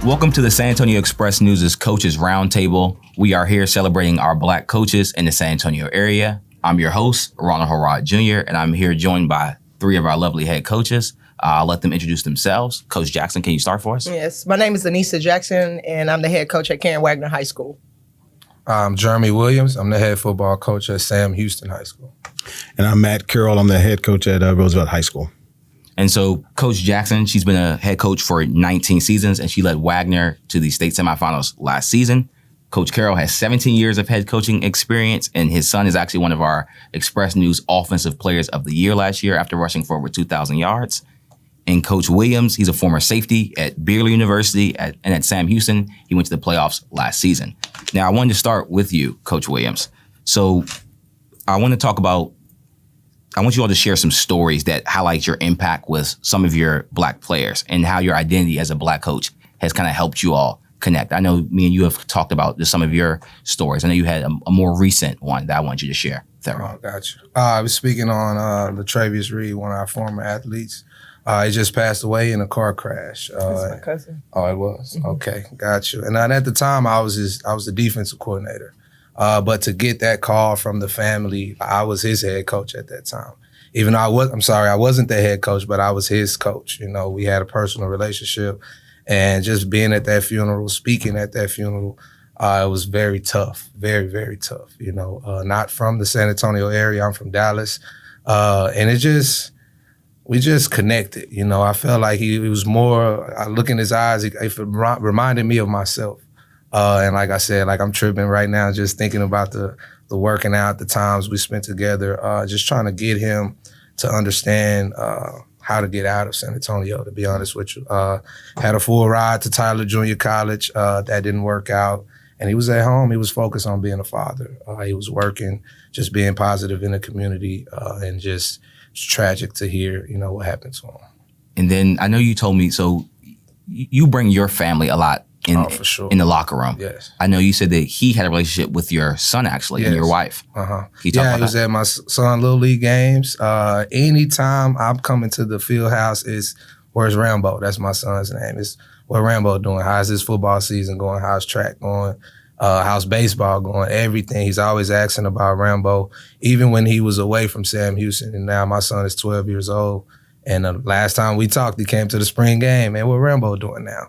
Welcome to the San Antonio Express News' Coaches Roundtable. We are here celebrating our Black coaches in the San Antonio area. I'm your host, Ronald Harrod Jr., and I'm here joined by three of our lovely head coaches. I'll let them introduce themselves. Coach Jackson, can you start for us? Yes, my name is Annissa Jackson, and I'm the head coach at Wagner High School. I'm Jeremy Williams. I'm the head football coach at Sam Houston High School. And I'm Matt Carroll. I'm the head coach at Roosevelt High School. And so Coach Jackson, she's been a head coach for 19 seasons, and she led Wagner to the state semifinals last season. Coach Carroll has 17 years of head coaching experience, and his son is actually one of our Express News Offensive Players of the Year last year after rushing for over 2,000 yards. And Coach Williams, he's a former safety at Beerley University and at Sam Houston. He went to the playoffs last season. Now, I wanted to start with you, Coach Williams. So I want you all to share some stories that highlight your impact with some of your Black players and how your identity as a Black coach has kind of helped you all connect. I know me and you have talked about just some of your stories. I know you had a more recent one that I want you to share. Oh, gotcha. I was speaking on Latravius Reed, one of our former athletes. He just passed away in a car crash. That's my cousin. Oh, it was? Mm-hmm. Okay, gotcha. And at the time, I was the defensive coordinator. But to get that call from the family, I was his head coach at that time. Even though I wasn't the head coach, but I was his coach. You know, we had a personal relationship, and just being at that funeral, speaking at that funeral, it was very tough, very, very tough. You know, not from the San Antonio area. I'm from Dallas, and we just connected. You know, I felt like he was more. I look in his eyes, it reminded me of myself. And like I said, like I'm tripping right now just thinking about the working out, the times we spent together, just trying to get him to understand how to get out of San Antonio, to be honest with you. Had a full ride to Tyler Junior College. That didn't work out. And he was at home. He was focused on being a father. He was working, just being positive in the community, and just it's tragic to hear, you know, what happened to him. And then I know you told me, so you bring your family a lot for sure. in the locker room. Yes. I know you said that he had a relationship with your son, actually, and your wife. Uh-huh. Can you talk about he was that? at my son Little League games. Anytime I'm coming to the field house, where's Rambo? That's my son's name. It's what Rambo doing? How's his football season going? How's track going? How's baseball going? Everything. He's always asking about Rambo, even when he was away from Sam Houston. And now my son is 12 years old. And the last time we talked, he came to the spring game. Man, what Rambo doing now?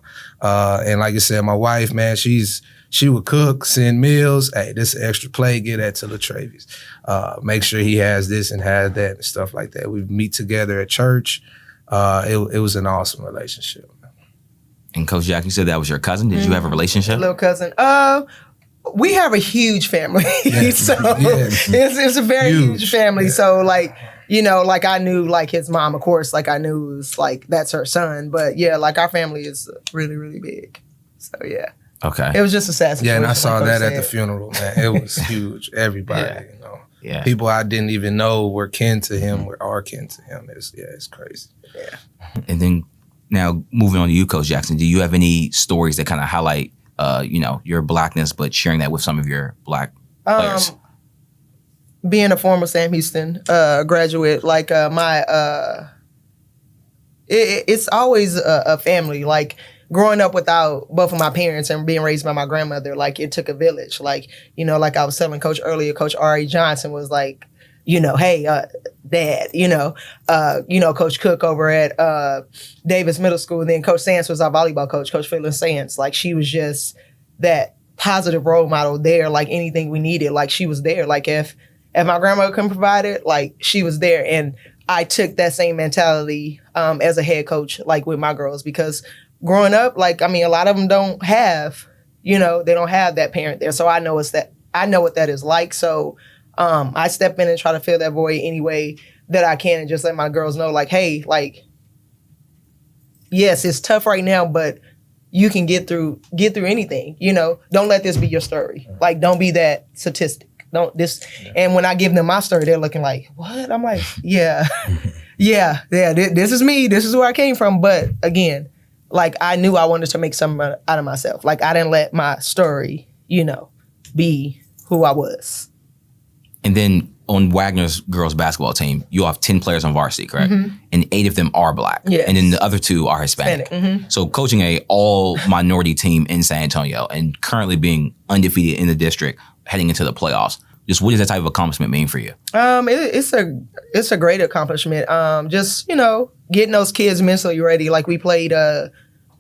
And like I said, my wife, man, she would cook, send meals. Hey, this extra plate, get that to Latravius. Make sure he has this and has that and stuff like that. We meet together at church. It was an awesome relationship. And Coach Jack, you said that was your cousin. Did you have a relationship? Little cousin. We have a huge family. Yeah. So Yeah. it's a very huge family. Yeah. So like, you know, like I knew like his mom, of course, like I knew it was like that's her son. But yeah, like our family is really, really big. So yeah. Okay. It was just a sad situation. Yeah, and I saw like that Coach at the said. funeral, man. It was huge. Everybody, you know. Yeah. People I didn't even know were kin to him, are kin to him. It's crazy. Yeah. And then now moving on to you, Coach Jackson, do you have any stories that kind of highlight, your Blackness, but sharing that with some of your Black players? Being a former Sam Houston graduate, like it's always a family. Like growing up without both of my parents and being raised by my grandmother, like it took a village. Like, you know, like I was telling Coach earlier, Coach R.E. Johnson was like, you know, hey, Dad, Coach Cook over at Davis Middle School. And then Coach Sands was our volleyball coach, Coach Phyllis Sands. Like she was just that positive role model there, like anything we needed. Like she was there. Like if my grandmother couldn't provide it, like she was there. And I took that same mentality as a head coach, like with my girls, because growing up, like, I mean, a lot of them don't have, they don't have that parent there. So I know what that is like. So I step in and try to fill that void any way that I can and just let my girls know, like, hey, like, yes, it's tough right now, but you can get through anything, Don't let this be your story. Like, don't be that statistic. And when I give them my story, they're looking like, what? I'm like, yeah, this is me. This is where I came from. But again, like I knew I wanted to make something out of myself. Like I didn't let my story, be who I was. And then on Wagner's girls basketball team, you have 10 players on varsity, correct? And 8 of them are Black. Yes. And then the other 2 are Hispanic. So coaching a all minority team in San Antonio and currently being undefeated in the district heading into the playoffs, just what does that type of accomplishment mean for you? It's a great accomplishment. Just, getting those kids mentally ready. Like we played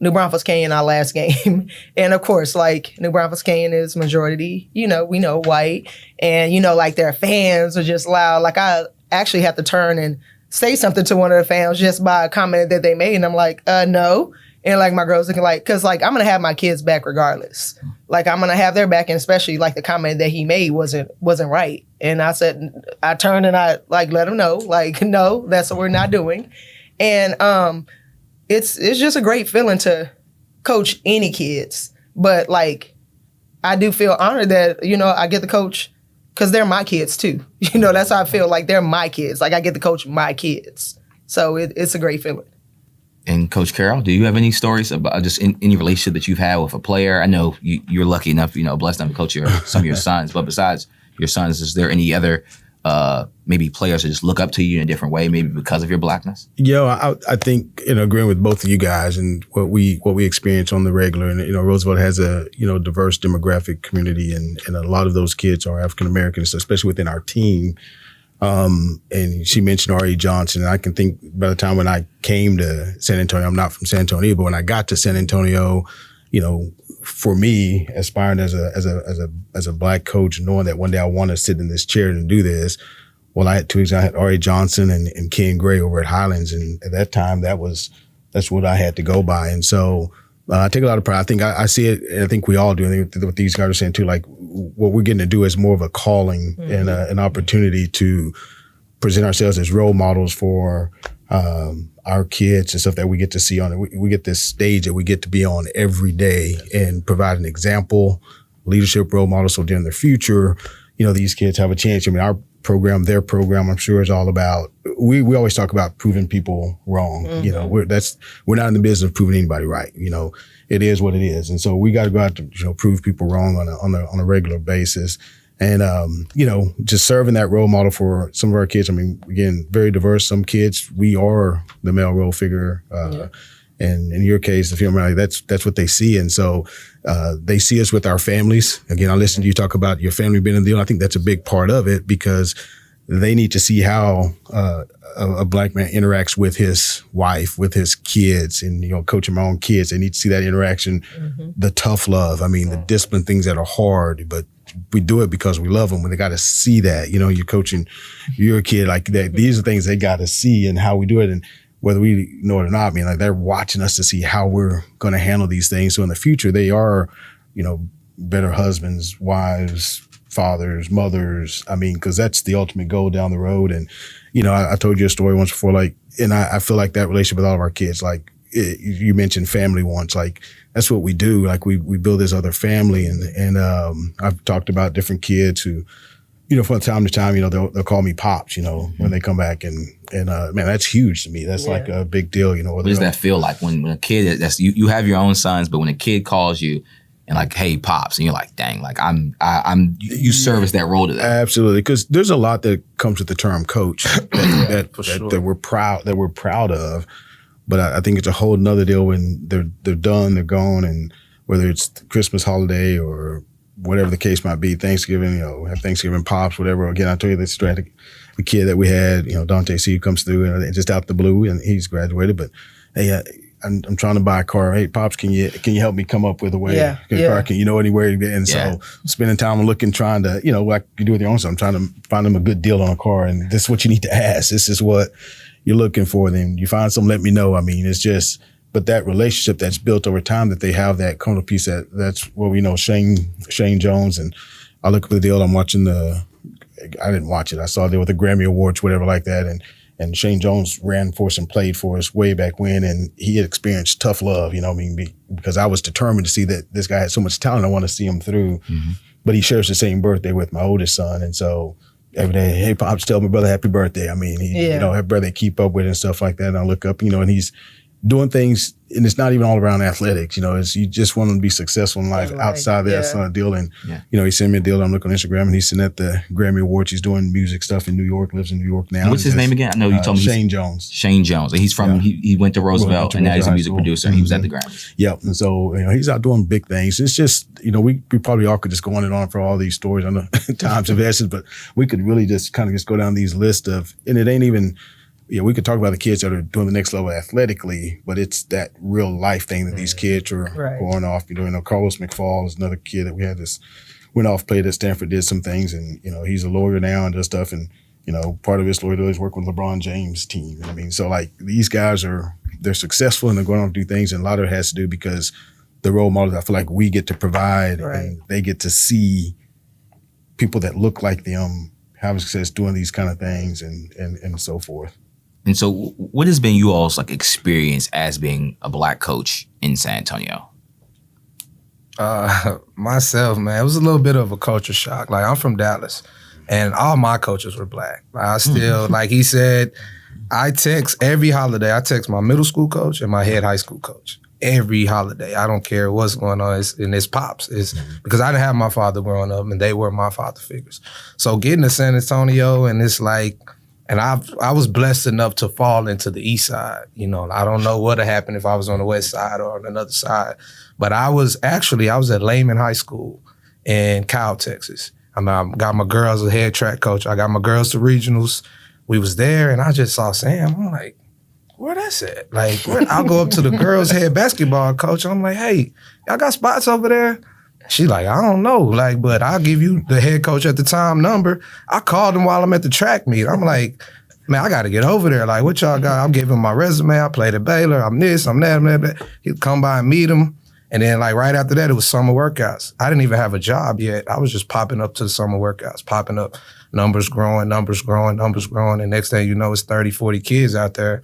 New Braunfels Canyon our last game. And of course, like New Braunfels Canyon is majority, we know white. And, like their fans are just loud. Like I actually have to turn and say something to one of the fans just by a comment that they made. And I'm like, no. And like my girl's looking like, cause like I'm gonna have my kids back regardless. Like I'm gonna have their back, and especially like the comment that he made wasn't right. And I turned and I like let him know, like, no, that's what we're not doing. And it's just a great feeling to coach any kids. But like I do feel honored that, I get to coach because they're my kids too. That's how I feel, like they're my kids. Like I get to coach my kids. So it's a great feeling. And Coach Carroll, do you have any stories about just any relationship that you've had with a player? I know you're lucky enough, blessed enough to coach some of your sons. But besides your sons, is there any other maybe players that just look up to you in a different way, maybe because of your Blackness? I think agreeing with both of you guys and what we experience on the regular, and Roosevelt has a diverse demographic community, and a lot of those kids are African Americans, especially within our team. And she mentioned R.A. Johnson, and I can think by the time when I came to San Antonio, I'm not from San Antonio, but when I got to San Antonio, for me, aspiring as a Black coach, knowing that one day I want to sit in this chair and do this, well, I had 2 examples. I had R.A. Johnson and Ken Gray over at Highlands, and at that time, that's what I had to go by. And so I take a lot of pride. I think I see it, and I think we all do. I think what these guys are saying too, like what we're getting to do is more of a calling and an opportunity to present ourselves as role models for our kids and stuff that we get to see on it. We get this stage that we get to be on every day and provide an example, leadership role model. So during the future, these kids have a chance. I mean, our program, their program, I'm sure is all about, we always talk about proving people wrong. We're not in the business of proving anybody right. It is what it is. And so we got to go out to, prove people wrong on a regular basis. And, just serving that role model for some of our kids. I mean, again, very diverse. Some kids, we are the male role figure. And in your case, the film, that's what they see. And so they see us with our families. Again, I listened to you talk about your family being in the deal. I think that's a big part of it because they need to see how a Black man interacts with his wife, with his kids, and, coaching my own kids. They need to see that interaction, the tough love. I mean, the discipline things that are hard, but we do it because we love them. When they got to see that, you're coaching your kid like that. These are things they got to see and how we do it. And whether we know it or not, I mean, like they're watching us to see how we're going to handle these things. So in the future, they are, better husbands, wives, fathers, mothers. I mean, because that's the ultimate goal down the road. And, I told you a story once before, and I feel like that relationship with all of our kids, you mentioned family once, that's what we do. We build this other family. And I've talked about different kids who, from time to time, they'll call me Pops, when they come back. And man, that's huge to me. That's like a big deal, What does that feel like when a kid, you have your own sons, but when a kid calls you and like, hey, Pops, and you're like, dang, like you service that role to them. Absolutely. Because there's a lot that comes with the term coach that we're proud of. But I think it's a whole nother deal when they're done, they're gone, and whether it's Christmas holiday or whatever the case might be, Thanksgiving, have Thanksgiving Pops, whatever. Again, I told you this story, the kid that we had, Dante C comes through and just out the blue, and he's graduated. But hey, I'm trying to buy a car. Hey, Pops, can you help me come up with a way? Car, can you know anywhere? And so spending time looking, trying to, like you do with your own son, I'm trying to find them a good deal on a car. And this is what you need to ask. This is what you're looking for. Then you find something, let me know. I mean, it's just, but that relationship that's built over time, that they have that kind of piece, that's what we know, Shane Jones. And I look at the deal, I'm watching I didn't watch it. I saw it with the Grammy Awards, whatever like that. And Shane Jones ran for us and played for us way back when. And he had experienced tough love, because I was determined to see that this guy had so much talent. I want to see him through. Mm-hmm. But he shares the same birthday with my oldest son. And so every day, hey, Pops, tell my brother happy birthday. I mean, he, happy birthday, keep up with it and stuff like that. And I look up, and he's doing things, and it's not even all around athletics. It's you just want them to be successful in life outside of that sort of deal. And he sent me a deal. I'm looking on Instagram, and he's sitting at the Grammy Awards. He's doing music stuff in New York. Lives in New York now. What's his name again? I know you told me. Shane Jones. Shane Jones. And he's from. He went to Roosevelt, and now he's a music producer. He was at the Grammys. Yep. And so he's out doing big things. It's just we probably all could just go on and on for all these stories. I know times of essence, but we could really just kind of just go down these lists of, and it ain't even. We could talk about the kids that are doing the next level athletically, but it's that real life thing that these kids are going off. Carlos McFall is another kid that we had went off, played at Stanford, did some things, and he's a lawyer now and does stuff. And part of his lawyer is working with LeBron James' team. So like these guys they're successful and they're going on to do things, and a lot of it has to do because the role models I feel like we get to provide, and they get to see people that look like them having success doing these kind of things and so forth. And so what has been you all's experience as being a Black coach in San Antonio? Myself, man, it was a little bit of a culture shock. Like, I'm from Dallas, and all my coaches were Black. I still, like he said, I text every holiday. I text my middle school coach and my head high school coach every holiday. I don't care what's going on. It's pops. It's because I didn't have my father growing up, and they were my father figures. So getting to San Antonio, and it's like, and I was blessed enough to fall into the east side. I don't know what would happen if I was on the west side or on another side. But I was at Lehman High School in Kyle, Texas. I got my girls a head track coach. I got my girls to regionals. We was there, and I just saw Sam. I'm like, where that's at? Like, I'll go up to the girls' head basketball coach. I'm like, hey, y'all got spots over there? She like, I don't know, but I'll give you the head coach at the time number. I called him while I'm at the track meet. I'm like, man, I got to get over there. Like, what y'all got? I'm giving him my resume. I played at Baylor. I'm this, I'm that, I'm that. He'd come by and meet him. And then right after that, it was summer workouts. I didn't even have a job yet. I was just popping up to the summer workouts, popping up, numbers growing. And next thing you know, it's 30, 40 kids out there.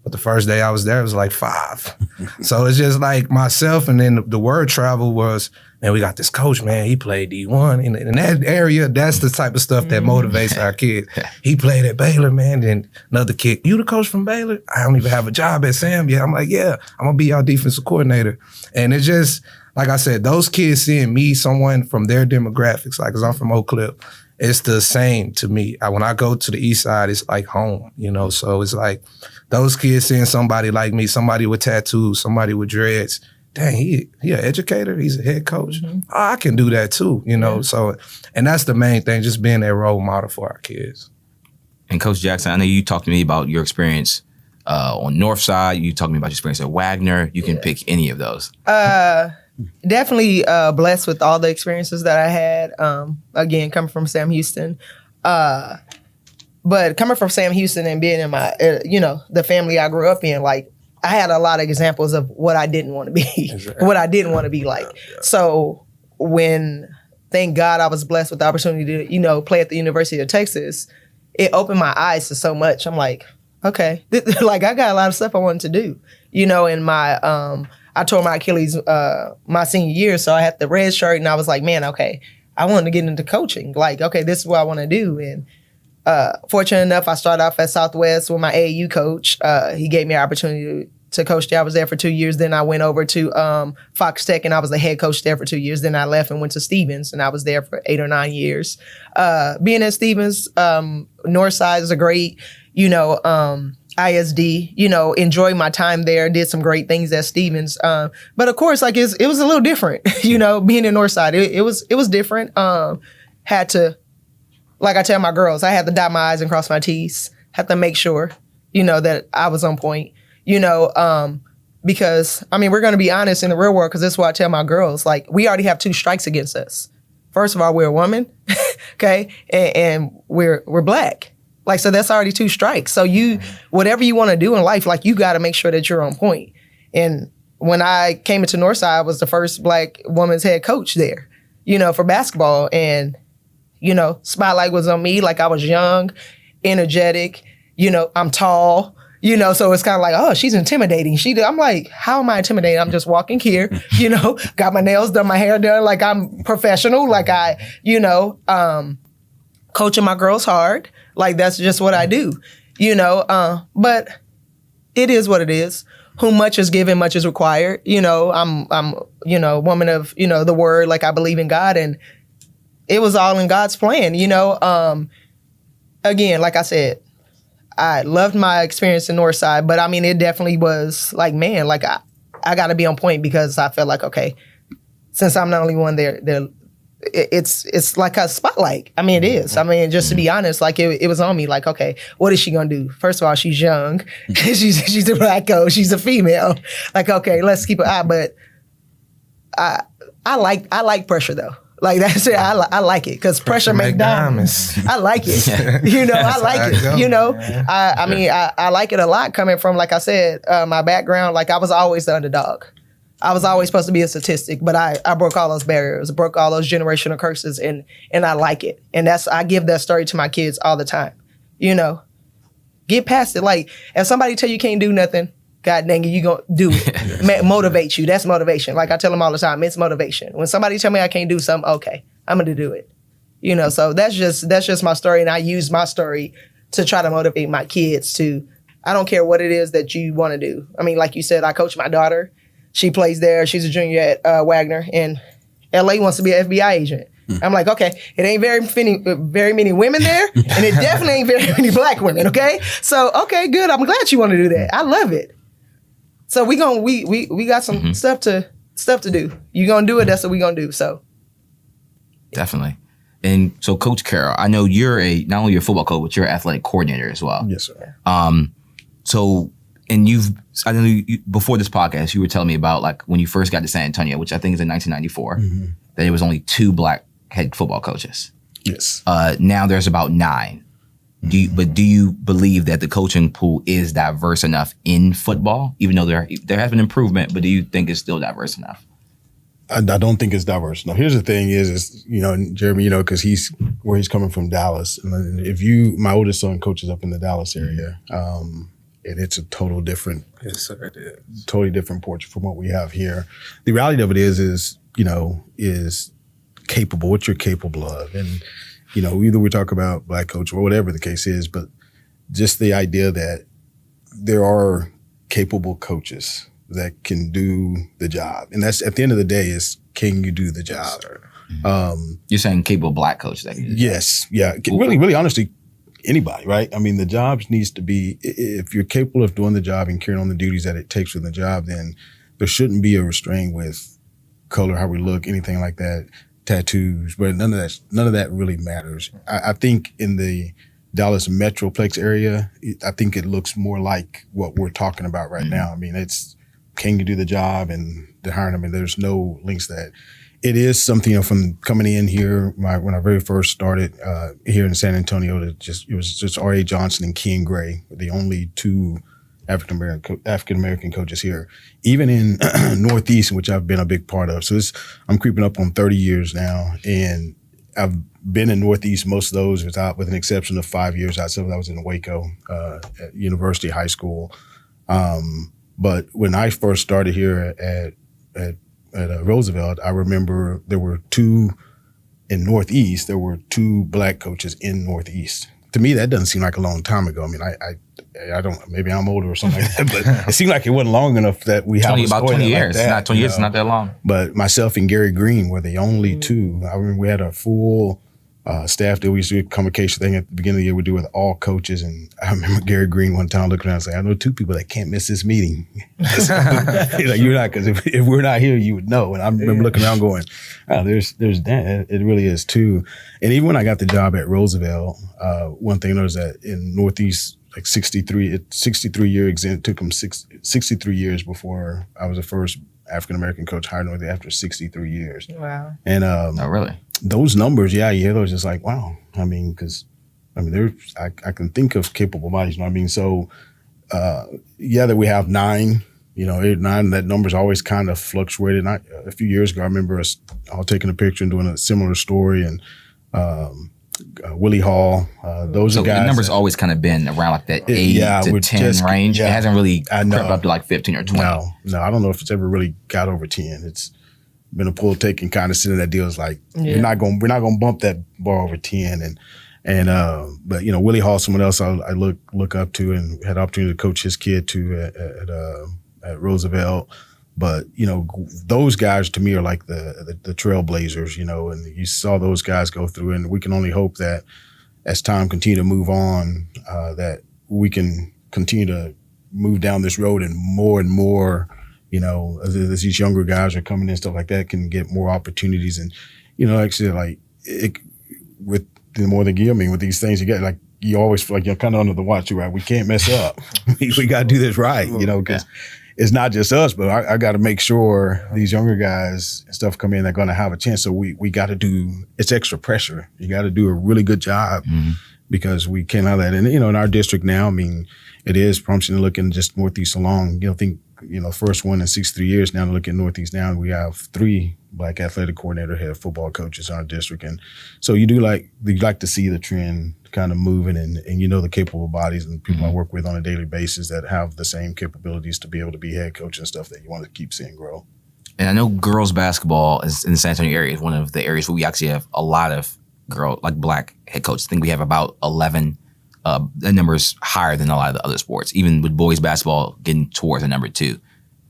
But the first day I was there, it was like 5. So it's just like myself, and then the word travel was, man, we got this coach, man, he played D1. In that area, that's the type of stuff that motivates our kids. He played at Baylor, man. Then another kid, you the coach from Baylor? I don't even have a job at Sam yet. I'm like, yeah, I'm going to be our defensive coordinator. And it's just, like I said, those kids seeing me, someone from their demographics, like, because I'm from Oak Cliff, it's the same to me. When I go to the east side, it's like home, So it's like those kids seeing somebody like me, somebody with tattoos, somebody with dreads. Dang, he an educator. He's a head coach. Oh, I can do that too, So, and that's the main thing, just being a role model for our kids. And Coach Jackson, I know you talked to me about your experience on North Side. You talked to me about your experience at Wagner. You can pick any of those. Definitely blessed with all the experiences that I had. Again, coming from Sam Houston. But coming from Sam Houston and being in my, the family I grew up in, like, I had a lot of examples of what I didn't want to be, what I didn't want to be like. Yeah. So thank God I was blessed with the opportunity to, play at the University of Texas, it opened my eyes to so much. I'm like, okay, I got a lot of stuff I wanted to do, and I tore my Achilles my senior year, so I had the red shirt, and I was like, man, okay, I wanted to get into coaching. Like, okay, this is what I want to do. And fortunate enough, I started off at Southwest with my AAU coach. He gave me an opportunity to coach there. I was there for 2 years. Then I went over to Fox Tech, and I was the head coach there for 2 years. Then I left and went to Stevens, and I was there for 8 or 9 years. Being at Stevens, Northside is a great, ISD, enjoyed my time there, did some great things at Stevens. But of course, like, it was a little different, being in Northside. It was different. Had to, like I tell my girls, I had to dot my I's and cross my T's. Had to make sure, that I was on point, because, we're going to be honest in the real world, because this is what I tell my girls. Like, we already have 2 strikes against us. First of all, we're a woman, okay, and we're Black. Like, so that's already 2 strikes. So whatever you want to do in life, like, you got to make sure that you're on point. And when I came into Northside, I was the first Black woman's head coach there, for basketball. And, spotlight was on me. Like, I was young, energetic, I'm tall, so it's kind of like, oh, she's intimidating. I'm like, how am I intimidating? I'm just walking here, got my nails done, my hair done. Like, I'm professional. Like, I, coaching my girls hard. Like, that's just what I do, but it is what it is. Whom much is given, much is required. You know, I'm woman of, the word, like I believe in God, and it was all in God's plan, Again, like I said, I loved my experience in Northside, but I mean, it definitely was like, man, like I got to be on point because I felt like, okay, since I'm the only one there, it's like a spotlight. I mean, it is. I mean, just to be honest, like it was on me. Like, okay, what is she gonna do? First of all, she's young. she's a Black coach. She's a female. Like, okay, let's keep an eye. But I like pressure though. Like that's it. I like it because pressure make diamonds. I like it. I like it. I mean, I like it a lot coming from, like I said, my background. Like I was always the underdog. I was always supposed to be a statistic, but I broke all those barriers, broke all those generational curses, and I like it. And I give that story to my kids all the time. Get past it. Like if somebody tell you can't do nothing, God dang it, you gonna do it. Motivate you. That's motivation. Like I tell them all the time, it's motivation. When somebody tell me I can't do something, okay, I'm gonna do it. So that's just my story, and I use my story to try to motivate my kids to. I don't care what it is that you want to do. I mean, like you said, I coach my daughter. She plays there. She's a junior at Wagner, and LA wants to be an FBI agent. I'm like, okay, it ain't very many women there, and it definitely ain't very many Black women. Okay, so okay, good. I'm glad you want to do that. I love it. So we got some stuff to do. You gonna do it? That's what we gonna do. So definitely. And so, Coach Carroll, I know you're not only a football coach, but you're an athletic coordinator as well. Yes, sir. So, and I know before this podcast, you were telling me about like when you first got to San Antonio, which I think is in 1994, that there was only 2 Black head football coaches. Yes. Now there's about 9. Do you believe that the coaching pool is diverse enough in football, even though there has been improvement, but do you think it's still diverse enough? I don't think it's diverse. Now, here's the thing is Jeremy, because he's coming from Dallas. And my oldest son coaches up in the Dallas area, and it's a total different, Yes, sir, it is. Totally different portrait from what we have here. The reality of it is capable, what you're capable of. And, either we talk about Black coach or whatever the case is, but just the idea that there are capable coaches that can do the job. And that's, at the end of the day, is can you do the job? You're saying capable Black coaches that can do the Yes. Yeah. Really, honestly, anybody, right? I mean, the job needs to be, if you're capable of doing the job and carrying on the duties that it takes for the job, then there shouldn't be a restraint with color, how we look, anything like that, tattoos, but none of that really matters. I think in the Dallas Metroplex area, I think it looks more like what we're talking about right now. I mean, it's, can you do the job and the hiring? I mean, there's no links that. It is something from coming in here, when I very first started here in San Antonio, it was just R.A. Johnson and Ken Gray, the only 2 African-American coaches here, even in Northeast, which I've been a big part of. So I'm creeping up on 30 years now, and I've been in Northeast most of those with an exception of 5 years outside. I was in Waco at University High School. But when I first started here at Roosevelt, I remember there were 2 in Northeast. There were 2 Black coaches in Northeast. To me, that doesn't seem like a long time ago. I mean, I don't. Maybe I'm older or something like that, but it seemed like it wasn't long enough that we have about 20 years. Like that, not 20 years. It's not that long. But myself and Gary Green were the only 2. I remember we had a full staff that we used to do a convocation thing at the beginning of the year. We do with all coaches, and I remember Gary Green one time looking around and saying, "I know 2 people that can't miss this meeting." You're not, because if we're not here, you would know. And I remember looking around going, "Oh, there's that." It really is too. And even when I got the job at Roosevelt, one thing I noticed that in Northeast, like 63 years, it took them 63 years before I was the first African-American coach hired Northeast after 63 years. Wow. And oh, really? Those numbers, you hear those, just like, wow. I mean, because, I can think of capable bodies, you know what I mean? So, that we have 9, 8, 9, that number's always kind of fluctuated. A few years ago, I remember us all taking a picture and doing a similar story, and Willie Hall, those are guys. The number's always kind of been around like that 8 to 10 range. It hasn't really crept up to like 15 or 20. No, I don't know if it's ever really got over 10. It's been a pull taking kind of sitting that deal is like, we're not gonna bump that bar over 10. And but Willie Hall, someone else I look up to, and had the opportunity to coach his kid too at Roosevelt. But those guys to me are like the trailblazers, and you saw those guys go through, and we can only hope that as time continue to move on, that we can continue to move down this road, and more, as these younger guys are coming in, stuff like that, can get more opportunities. And actually, like with the more they give me with these things, you get like you always feel like you're kind of under the watch, right? We can't mess up. we got to do this right, because it's not just us, but I got to make sure these younger guys and stuff come in, they're going to have a chance. So we got to it's extra pressure. You got to do a really good job because we can't have that. And, in our district now, I mean, it is promising to look in just Northeast along. First one in 63 years now to look at Northeast now. We have 3 Black athletic coordinator, head football coaches in our district. And so you like to see the trend kind of moving, and the capable bodies and people I work with on a daily basis that have the same capabilities to be able to be head coach and stuff that you want to keep seeing grow. And I know girls basketball is in the San Antonio area is one of the areas where we actually have a lot of Black head coaches. I think we have about 11. The number is higher than a lot of the other sports, even with boys basketball getting towards the number 2.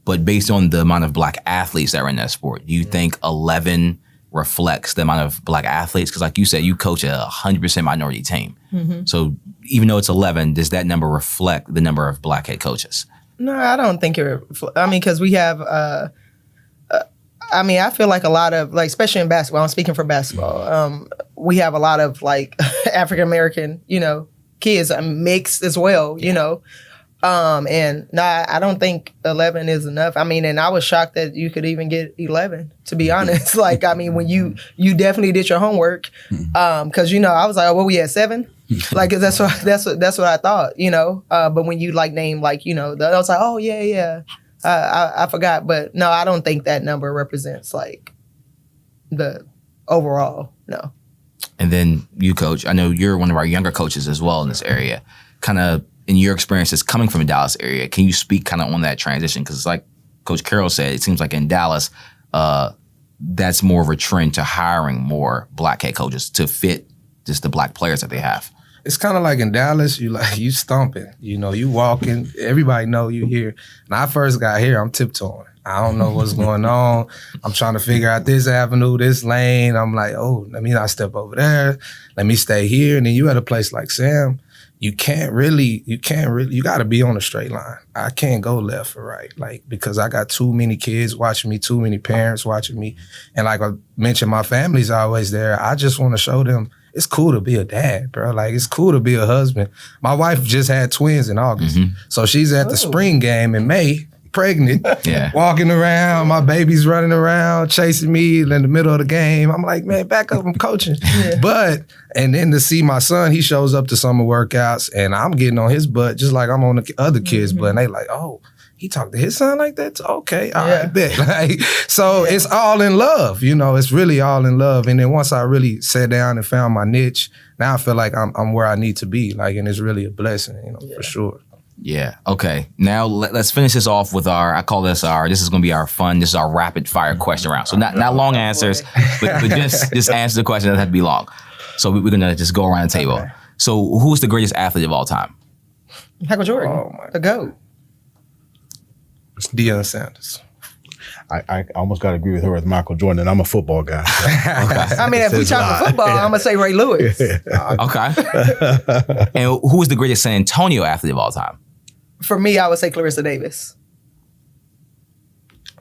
But based on the amount of Black athletes that are in that sport, do you think 11 reflects the amount of Black athletes? Because like you said, you coach a 100% minority team. So even though it's 11, does that number reflect the number of Black head coaches? No, I don't think because we have, I feel like a lot of, like, especially in basketball, I'm speaking for basketball, we have a lot of, like, African-American, kids mixed as well, and I don't think 11 is enough. And I was shocked that you could even get 11, to be honest. Like, when you definitely did your homework, because I was like, oh, well, we had 7, like that's what I thought, But when you name I was like, oh yeah, I forgot. But no, I don't think that number represents like the overall. No. And then you, Coach, I know you're one of our younger coaches as well in this area. Kind of in your experiences coming from the Dallas area, can you speak kind of on that transition? Because like Coach Carroll said, it seems like in Dallas, that's more of a trend to hiring more Black head coaches to fit just the Black players that they have. It's kind of like in Dallas, you stomping, you walking, everybody know you here. When I first got here, I'm tiptoeing. I don't know what's going on. I'm trying to figure out this avenue, this lane. I'm like, oh, let me not step over there. Let me stay here. And then you at a place like Sam, you got to be on a straight line. I can't go left or right, because I got too many kids watching me, too many parents watching me. And like I mentioned, my family's always there. I just want to show them it's cool to be a dad, bro. Like, it's cool to be a husband. My wife just had twins in August. So she's at the spring game in May, pregnant, walking around. My baby's running around, chasing me in the middle of the game. I'm like, man, back up, I'm coaching. And then to see my son, he shows up to summer workouts, and I'm getting on his butt just like I'm on the other kids' butt. And they like, oh, he talked to his son like that? Okay, all right, bet. It's all in love, it's really all in love. And then once I really sat down and found my niche, now I feel like I'm where I need to be, and it's really a blessing, for sure. Yeah. Okay. Now let's finish this off with this is going to be our fun. This is our rapid fire question round. So not long answers, but just answer the question. It doesn't have to be long. So we're going to just go around the table. Okay. So who's the greatest athlete of all time? Michael Jordan, the GOAT. It's Deion Sanders. I almost got to agree with her with Michael Jordan, and I'm a football guy. So. Okay. If we talk football, I'm going to say Ray Lewis. Okay. And who is the greatest San Antonio athlete of all time? For me, I would say Clarissa Davis.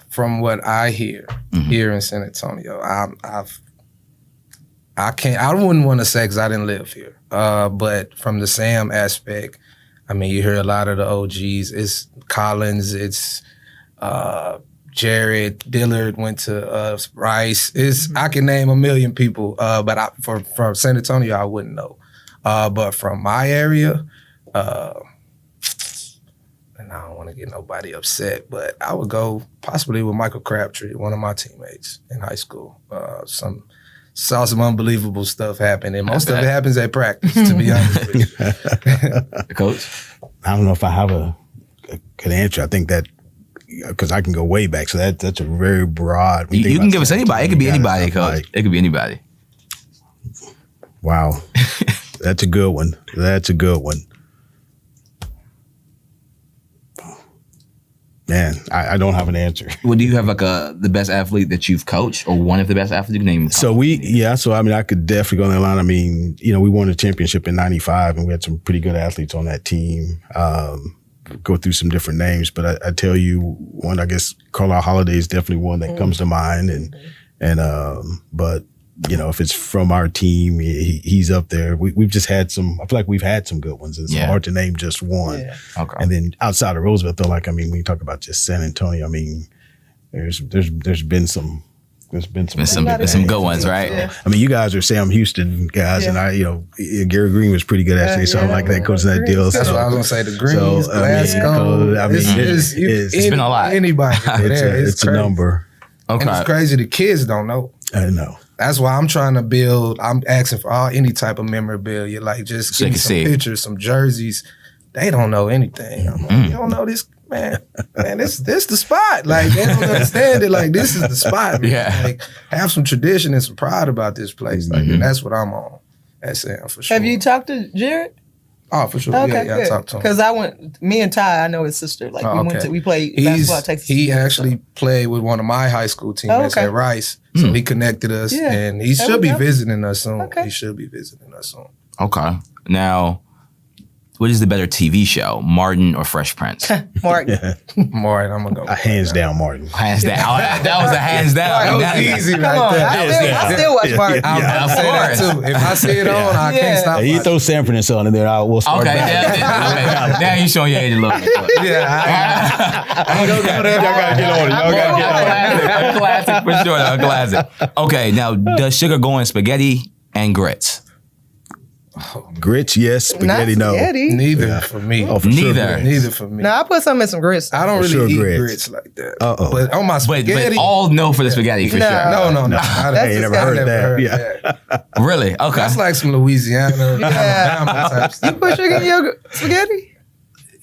From what I hear here in San Antonio, I wouldn't want to say because I didn't live here. But from the Sam aspect, you hear a lot of the OGs. It's Collins. It's Jared Dillard went to Rice. I can name a million people, but from San Antonio, I wouldn't know. But from my area, and I don't want to get nobody upset, but I would go possibly with Michael Crabtree, one of my teammates in high school. Saw some unbelievable stuff happen, and most of it happens at practice, to be honest with you. Coach? I don't know if I have a good answer. I think that because I can go way back, so that's a very broad. You can give us anybody. It could be anybody, Coach. It could be anybody. Wow. That's a good one. That's a good one. Man, I don't have an answer. Well, do you have like the best athlete that you've coached, or one of the best athletes you can name? So I mean, I could definitely go on that line. I mean, we won a championship in '95, and we had some pretty good athletes on that team. Go through some different names, but I tell you, one, I guess Carlisle Holiday is definitely one that comes to mind, but if it's from our team, he's up there. We've just had some. I feel like we've had some good ones. It's hard to name just one. Yeah. Okay. And then outside of Roosevelt, though, when you talk about just San Antonio, I mean, there's been some. There's been some good ones, right? Yeah. I mean, you guys are Sam Houston guys, and Gary Green was pretty good actually. So I'm like that coaching that deal. That's what I was gonna say. The Greens, Glasgow. It's been a lot. Anybody, it's a number. Okay. And it's crazy. The kids don't know. I know. That's why I'm trying to build. I'm asking for any type of memorabilia, like just give me some pictures, some jerseys. They don't know anything. I'm like, you don't know this, man. Man, this the spot. Like they don't understand it. Like this is the spot. Man. Yeah. Like have some tradition and some pride about this place. Like and that's what I'm on. That's Sam for sure. Have you talked to Jared? Oh, for sure. Okay, I talked to him. Because me and Ty, I know his sister. Like we played basketball at Texas. He actually played with one of my high school teammates at Rice. So he connected us, and he should be visiting us soon. Okay. He should be visiting us soon. Okay. Now, what is the better TV show, Martin or Fresh Prince? Martin. Martin, I'm gonna go. Hands down, Martin. Hands down. That was a hands down. That was easy Come right on, there. I still watch Martin. I'll say that too. If I see it on, I can't stop. You throw Sanford and Son in there, we'll start Okay. back. Now you're showing your age a little bit. Y'all gotta get on it. Y'all gotta get on it. A classic for sure. A classic. Okay. Now, does sugar go in spaghetti and grits? Grits, yes. Spaghetti, Not no. spaghetti. Neither for me. Oh, for sure. Neither. Grits. Neither for me. No, I put some in some grits. I don't For really sure eat grits. grits like that. Uh-oh. But on my spaghetti, But all no for the spaghetti for No. sure. no. That's I ain't never heard disgusting. that. Really? Okay. That's like some Louisiana Alabama type You stuff. put sugar in your spaghetti?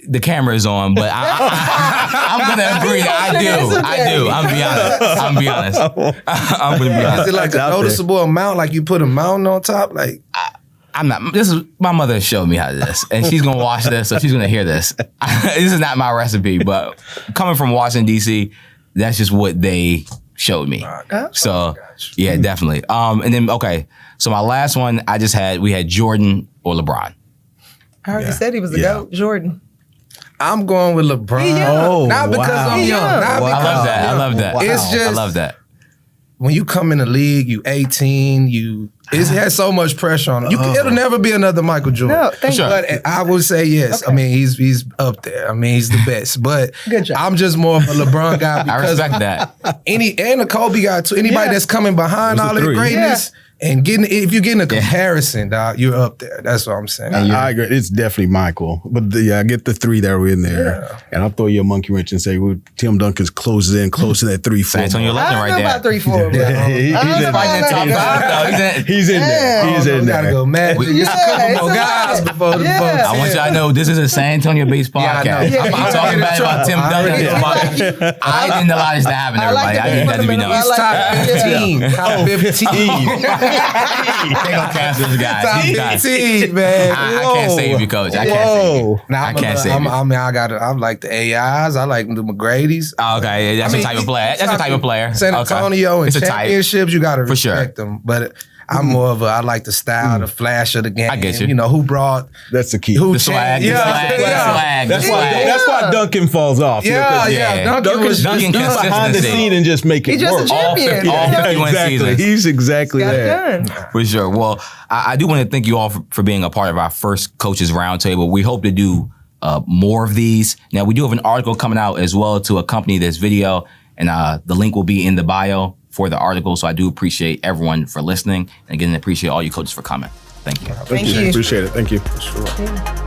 The camera is on, but I'm gonna agree. I do. I'm gonna be honest. I'm gonna be Is honest. it like a out there. noticeable amount? Like you put a mountain on top? Like I'm not. This is my mother showed me how to do this, and she's gonna watch this, so she's gonna hear this. This is not my recipe, but coming from Washington D.C., that's just what they showed me. So yeah, definitely. And then so my last one we had Jordan or LeBron. I already said he was the GOAT, Jordan. I'm going with LeBron. He young. Oh, Not because wow. I'm young. He young. Not Wow. because I love that. I'm I young. love that. It's just I love that. when you come in the league, you 18, it has so much pressure on it. It'll never be another Michael Jordan. No, thank Sure. you. But I would say yes. Okay. I mean, he's up there. I mean, he's the best. But Good job. I'm just more of a LeBron guy I because respect that. and a Kobe guy too. Anybody Yeah. that's coming behind Those are all of the three. greatness and if you're getting a comparison, dog, you're up there. That's what I'm saying. I agree. It's definitely Michael. But I get the three that were in there. Yeah. And I'll throw you a monkey wrench and say, Tim Duncan's close to that 3-4. San Antonio I legend don't right know there. about 3-4, bro. He's in there. He's in We gotta there. go Magic. Yeah, It's a couple it's more a guys lot. before the Yeah. votes. I want y'all to know this is a San Antonio based podcast. Yeah, I know. I'm I'm talking already about Tim already Duncan. I didn't allow this to happen, I like everybody. the I need that to be known. I like Top 15. Top 15. They gonna cancel this guy. Top He's done. 15, man. I can't save you, coach. I can't save you. Now, I can't save you. I like the AIs. I like the McGrady's. Oh, okay, that's a type of player. That's a type of player. San Okay. Antonio and It's a type. championships, you got to For sure. respect them. But I'm more of I like the style, the flash of the game. I get you. You know, who brought, That's the key. who The swag, the Yeah, swag, the yeah. swag, the That's swag. why Duncan falls off. Yeah, Yeah. Duncan was Duncan He's behind the consistency. scene and just make it He just work. a champion. all 51 exactly. seasons. He's exactly Got that. it done. For sure. Well, I do want to thank you all for being a part of our first Coaches Roundtable. We hope to do more of these. Now, we do have an article coming out as well to accompany this video, and the link will be in the bio for the article. So I do appreciate everyone for listening. And again, appreciate all you coaches for coming. Thank you. Thank you. Appreciate it. Thank you. Sure.